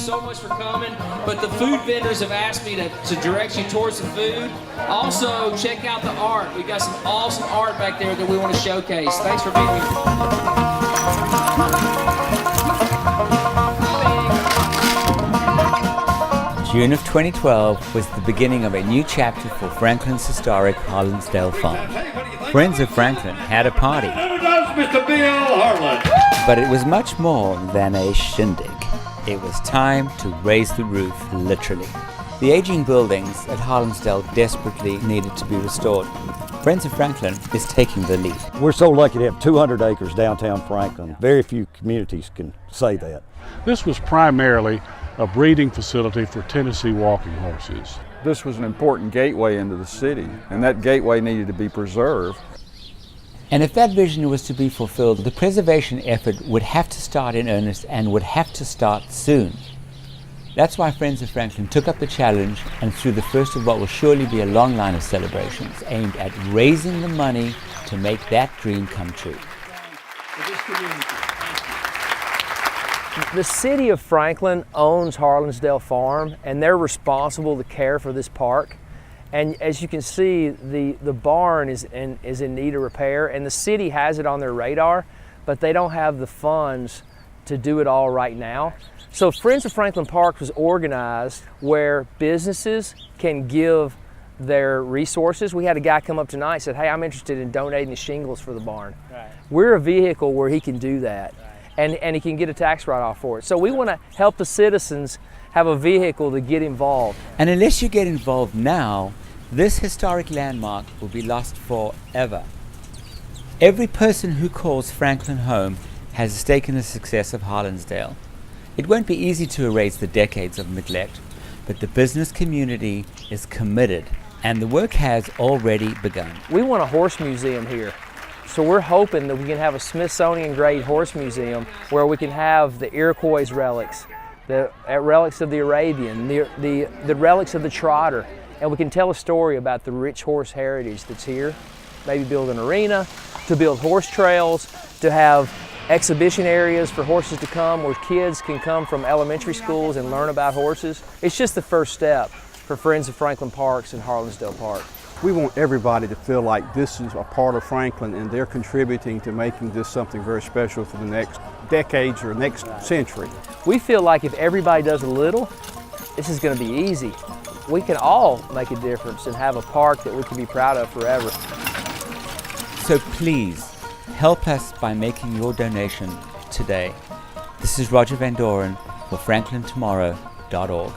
so much for coming, but the food vendors have asked me to direct you towards the food. Also, check out the art. We got some awesome art back there that we want to showcase. Thanks for being here. June of 2012 was the beginning of a new chapter for Franklin's historic Harlinsdale farm. Friends of Franklin had a party. Mr. Bill Harlan. But it was much more than a shindig. It was time to raise the roof, literally. The aging buildings at Harlinsdale desperately needed to be restored. Friends of Franklin is taking the lead. We're so lucky to have 200 acres downtown Franklin. Very few communities can say that. This was primarily a breeding facility for Tennessee walking horses. This was an important gateway into the city, and that gateway needed to be preserved. And if that vision was to be fulfilled, the preservation effort would have to start in earnest and would have to start soon. That's why Friends of Franklin took up the challenge and threw the first of what will surely be a long line of celebrations aimed at raising the money to make that dream come true. The city of Franklin owns Harlinsdale Farm, and they're responsible to care for this park. And as you can see, the barn is in need of repair, and the city has it on their radar, but they don't have the funds to do it all right now. So Friends of Franklin Park was organized where businesses can give their resources. We had a guy come up tonight and said, hey, I'm interested in donating the shingles for the barn. Right. We're a vehicle where he can do that, right. and he can get a tax write-off for it. So we want to help the citizens have a vehicle to get involved. And unless you get involved now, this historic landmark will be lost forever. Every person who calls Franklin home has a stake in the success of Harlinsdale. It won't be easy to erase the decades of neglect, but the business community is committed, and the work has already begun. We want a horse museum here. So we're hoping that we can have a Smithsonian-grade horse museum where we can have the Iroquois relics, the relics of the Arabian, the relics of the trotter, and we can tell a story about the rich horse heritage that's here. Maybe build an arena, to build horse trails, to have exhibition areas for horses to come where kids can come from elementary schools and learn about horses. It's just the first step for Friends of Franklin Parks and Harlinsdale Park. We want everybody to feel like this is a part of Franklin and they're contributing to making this something very special for the next decades or next century. We feel like if everybody does a little, this is going to be easy. We can all make a difference and have a park that we can be proud of forever. So please, help us by making your donation today. This is Roger Van Doren for FranklinTomorrow.org.